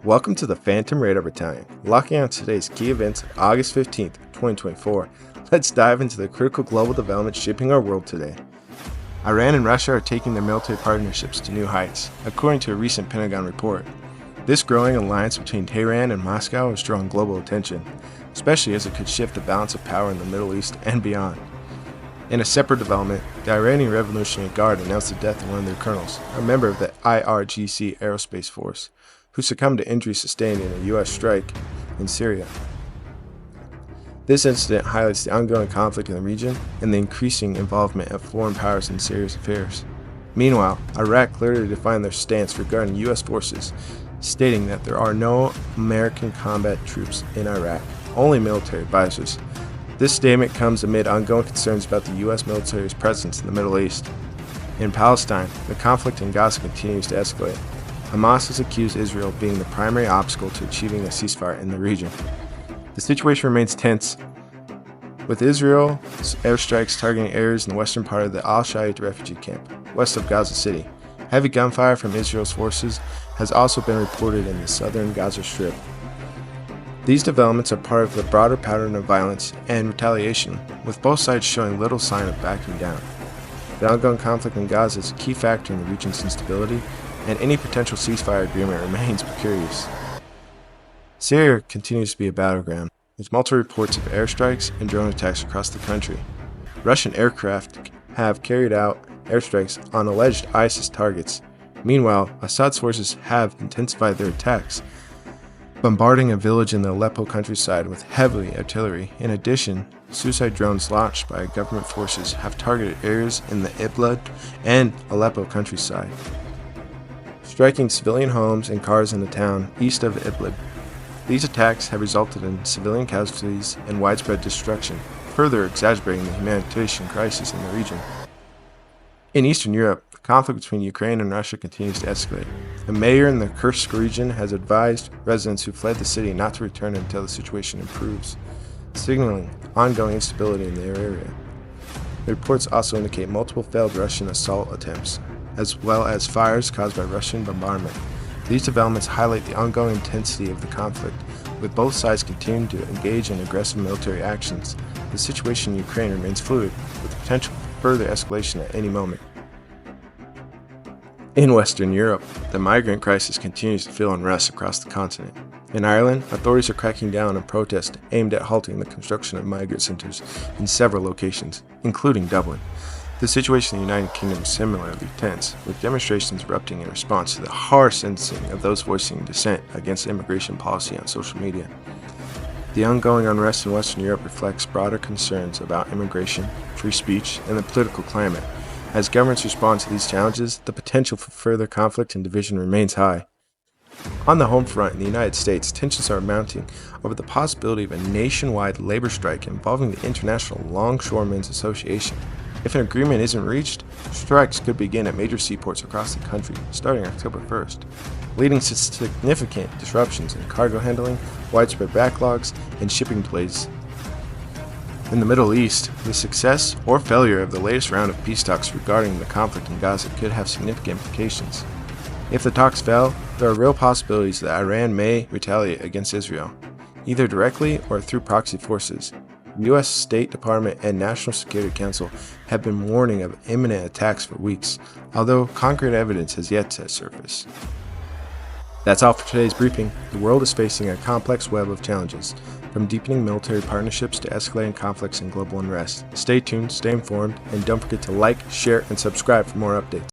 Welcome to the Phantom Radar Battalion. Locking on today's key events of August 15th, 2024. Let's dive into the critical global developments shaping our world today. Iran and Russia are taking their military partnerships to new heights, according to a recent Pentagon report. This growing alliance between Tehran and Moscow is drawing global attention, especially as it could shift the balance of power in the Middle East and beyond. In a separate development, the Iranian Revolutionary Guard announced the death of one of their colonels, a member of the IRGC Aerospace Force, who succumbed to injuries sustained in a U.S. strike in Syria. This incident highlights the ongoing conflict in the region and the increasing involvement of foreign powers in Syria's affairs. Meanwhile, Iraq clearly defined their stance regarding U.S. forces, stating that there are no American combat troops in Iraq, only military advisors. This statement comes amid ongoing concerns about the U.S. military's presence in the Middle East. In Palestine, the conflict in Gaza continues to escalate. Hamas has accused Israel of being the primary obstacle to achieving a ceasefire in the region. The situation remains tense, with Israel's airstrikes targeting areas in the western part of the Al-Shaid refugee camp, west of Gaza City. Heavy gunfire from Israel's forces has also been reported in the southern Gaza Strip. These developments are part of the broader pattern of violence and retaliation, with both sides showing little sign of backing down. The ongoing conflict in Gaza is a key factor in the region's instability, and any potential ceasefire agreement remains precarious. Syria continues to be a battleground, with multiple reports of airstrikes and drone attacks across the country. Russian aircraft have carried out airstrikes on alleged ISIS targets. Meanwhile, Assad's forces have intensified their attacks, bombarding a village in the Aleppo countryside with heavy artillery. In addition, suicide drones launched by government forces have targeted areas in the Idlib and Aleppo countryside, striking civilian homes and cars in the town east of Idlib. These attacks have resulted in civilian casualties and widespread destruction, further exacerbating the humanitarian crisis in the region. In Eastern Europe, the conflict between Ukraine and Russia continues to escalate. A mayor in the Kursk region has advised residents who fled the city not to return until the situation improves, signaling ongoing instability in their area. The reports also indicate multiple failed Russian assault attempts, as well as fires caused by Russian bombardment. These developments highlight the ongoing intensity of the conflict, with both sides continuing to engage in aggressive military actions. The situation in Ukraine remains fluid, with the potential for further escalation at any moment. In Western Europe, the migrant crisis continues to fuel unrest across the continent. In Ireland, authorities are cracking down on protests aimed at halting the construction of migrant centers in several locations, including Dublin. The situation in the United Kingdom is similarly tense, with demonstrations erupting in response to the harsh sentencing of those voicing dissent against immigration policy on social media. The ongoing unrest in Western Europe reflects broader concerns about immigration, free speech, and the political climate. As governments respond to these challenges, the potential for further conflict and division remains high. On the home front in the United States, tensions are mounting over the possibility of a nationwide labor strike involving the International Longshoremen's Association. If an agreement isn't reached, strikes could begin at major seaports across the country starting October 1st, leading to significant disruptions in cargo handling, widespread backlogs, and shipping delays. In the Middle East, the success or failure of the latest round of peace talks regarding the conflict in Gaza could have significant implications. If the talks fail, there are real possibilities that Iran may retaliate against Israel, either directly or through proxy forces. The U.S. State Department and National Security Council have been warning of imminent attacks for weeks, although concrete evidence has yet to surface. That's all for today's briefing. The world is facing a complex web of challenges, from deepening military partnerships to escalating conflicts and global unrest. Stay tuned, stay informed, and don't forget to like, share, and subscribe for more updates.